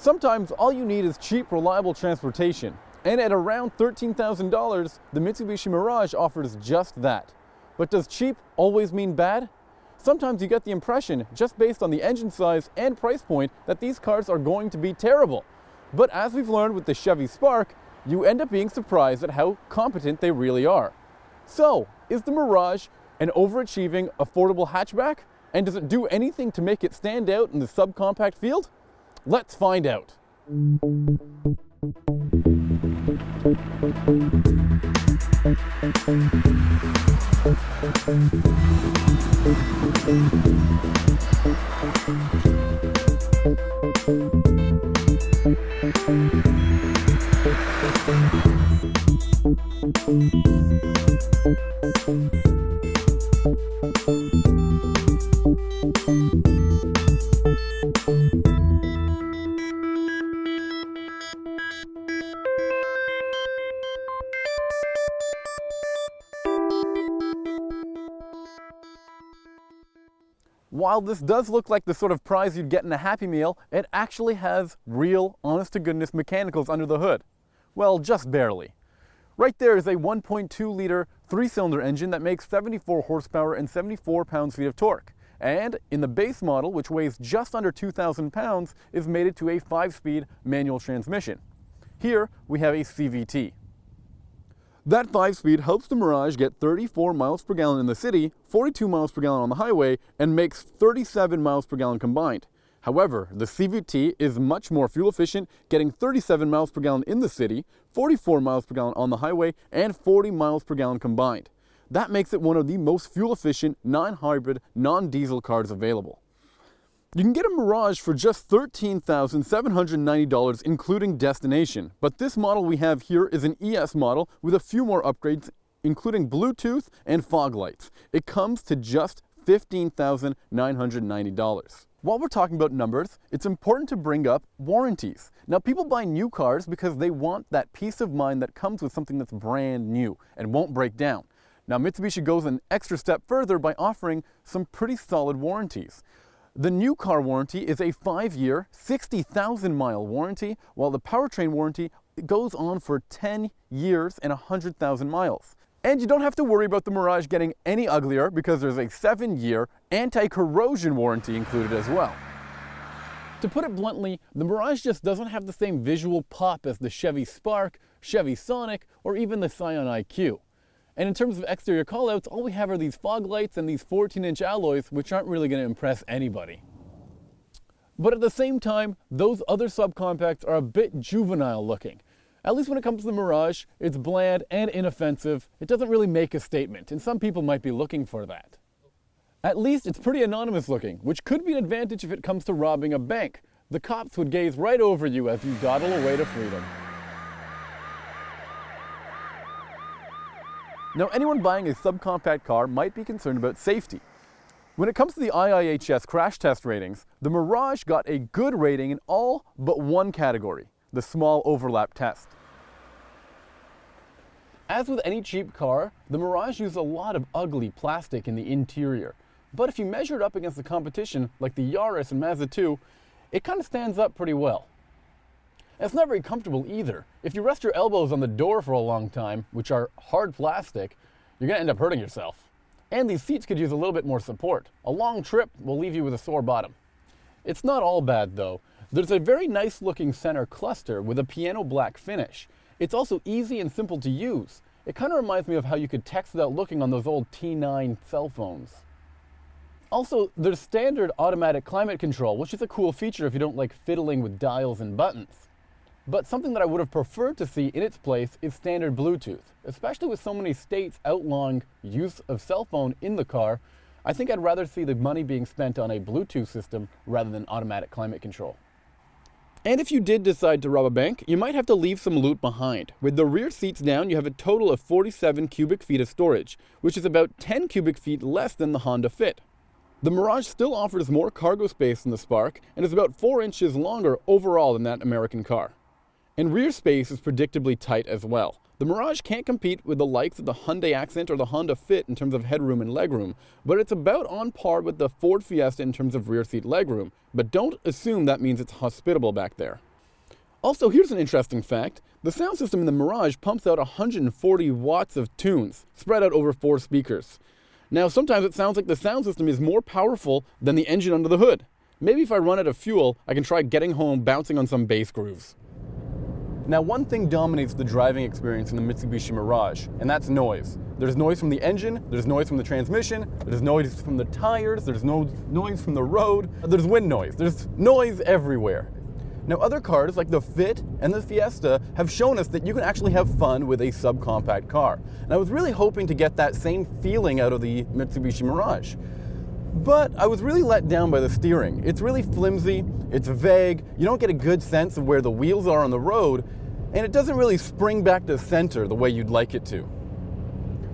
Sometimes all you need is cheap, reliable transportation. And at around $13,000, the Mitsubishi Mirage offers just that. But does cheap always mean bad? Sometimes you get the impression, just based on the engine size and price point, that these cars are going to be terrible. But as we've learned with the Chevy Spark, you end up being surprised at how competent they really are. So, is the Mirage an overachieving, affordable hatchback? And does it do anything to make it stand out in the subcompact field? Let's find out. While this does look like the sort of prize you'd get in a Happy Meal, it actually has real, honest-to-goodness mechanicals under the hood. Well, just barely. Right there is a 1.2-liter three-cylinder engine that makes 74 horsepower and 74 pounds-feet of torque. And in the base model, which weighs just under 2,000 pounds, is mated to a 5-speed manual transmission. Here we have a CVT. That 5-speed helps the Mirage get 34 miles per gallon in the city, 42 miles per gallon on the highway, and makes 37 miles per gallon combined. However, the CVT is much more fuel efficient, getting 37 miles per gallon in the city, 44 miles per gallon on the highway, and 40 miles per gallon combined. That makes it one of the most fuel efficient, non-hybrid, non-diesel cars available. You can get a Mirage for just $13,790 including destination, but this model we have here is an ES model with a few more upgrades including Bluetooth and fog lights. It comes to just $15,990. While we're talking about numbers, it's important to bring up warranties. Now, people buy new cars because they want that peace of mind that comes with something that's brand new and won't break down. Now, Mitsubishi goes an extra step further by offering some pretty solid warranties. The new car warranty is a 5-year, 60,000-mile warranty, while the powertrain warranty goes on for 10 years and 100,000 miles. And you don't have to worry about the Mirage getting any uglier because there's a 7-year anti-corrosion warranty included as well. To put it bluntly, the Mirage just doesn't have the same visual pop as the Chevy Spark, Chevy Sonic, or even the Scion IQ. And in terms of exterior callouts, all we have are these fog lights and these 14-inch alloys, which aren't really going to impress anybody. But at the same time, those other subcompacts are a bit juvenile looking. At least when it comes to the Mirage, it's bland and inoffensive. It doesn't really make a statement, and some people might be looking for that. At least it's pretty anonymous looking, which could be an advantage if it comes to robbing a bank. The cops would gaze right over you as you dawdle away to freedom. Now, anyone buying a subcompact car might be concerned about safety. When it comes to the IIHS crash test ratings, the Mirage got a good rating in all but one category, the small overlap test. As with any cheap car, the Mirage used a lot of ugly plastic in the interior. But if you measure it up against the competition, like the Yaris and Mazda 2, it kind of stands up pretty well. It's not very comfortable either. If you rest your elbows on the door for a long time, which are hard plastic, you're going to end up hurting yourself. And these seats could use a little bit more support. A long trip will leave you with a sore bottom. It's not all bad though. There's a very nice looking center cluster with a piano black finish. It's also easy and simple to use. It kind of reminds me of how you could text without looking on those old T9 cell phones. Also, there's standard automatic climate control, which is a cool feature if you don't like fiddling with dials and buttons. But something that I would have preferred to see in its place is standard Bluetooth. Especially with so many states outlawing use of cell phone in the car, I think I'd rather see the money being spent on a Bluetooth system rather than automatic climate control. And if you did decide to rob a bank, you might have to leave some loot behind. With the rear seats down, you have a total of 47 cubic feet of storage, which is about 10 cubic feet less than the Honda Fit. The Mirage still offers more cargo space than the Spark and is about 4 inches longer overall than that American car. And rear space is predictably tight as well. The Mirage can't compete with the likes of the Hyundai Accent or the Honda Fit in terms of headroom and legroom, but it's about on par with the Ford Fiesta in terms of rear seat legroom. But don't assume that means it's hospitable back there. Also, here's an interesting fact. The sound system in the Mirage pumps out 140 watts of tunes, spread out over 4 speakers. Now, sometimes it sounds like the sound system is more powerful than the engine under the hood. Maybe if I run out of fuel, I can try getting home bouncing on some bass grooves. Now, one thing dominates the driving experience in the Mitsubishi Mirage, and that's noise. There's noise from the engine, there's noise from the transmission, there's noise from the tires, there's noise from the road, there's wind noise, there's noise everywhere. Now, other cars like the Fit and the Fiesta have shown us that you can actually have fun with a subcompact car. And I was really hoping to get that same feeling out of the Mitsubishi Mirage. But I was really let down by the steering. It's really flimsy, it's vague, you don't get a good sense of where the wheels are on the road, and it doesn't really spring back to center the way you'd like it to.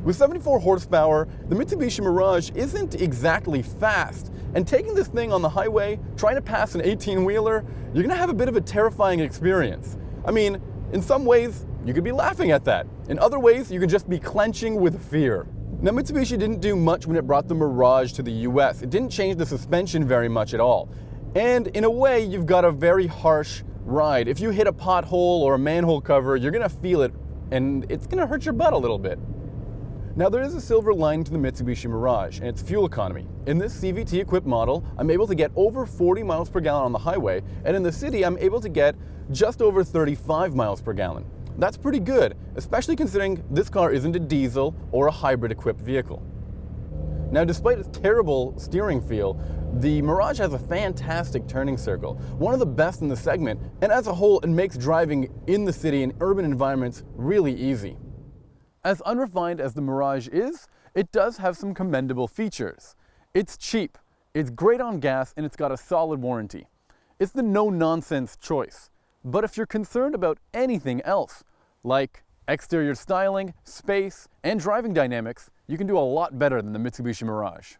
With 74 horsepower, the Mitsubishi Mirage isn't exactly fast, and taking this thing on the highway, trying to pass an 18-wheeler, you're gonna have a bit of a terrifying experience. I mean, in some ways, you could be laughing at that. In other ways, you could just be clenching with fear. Now, Mitsubishi didn't do much when it brought the Mirage to the US. It didn't change the suspension very much at all. And in a way, you've got a very harsh ride. If you hit a pothole or a manhole cover, you're gonna feel it, and it's gonna hurt your butt a little bit. Now, there is a silver lining to the Mitsubishi Mirage, and it's fuel economy. In this CVT-equipped model, I'm able to get over 40 miles per gallon on the highway, and in the city, I'm able to get just over 35 miles per gallon. That's pretty good, especially considering this car isn't a diesel or a hybrid-equipped vehicle. Now, despite its terrible steering feel, the Mirage has a fantastic turning circle, one of the best in the segment, and as a whole, it makes driving in the city and urban environments really easy. As unrefined as the Mirage is, it does have some commendable features. It's cheap, it's great on gas, and it's got a solid warranty. It's the no-nonsense choice. But if you're concerned about anything else, like exterior styling, space, and driving dynamics, you can do a lot better than the Mitsubishi Mirage.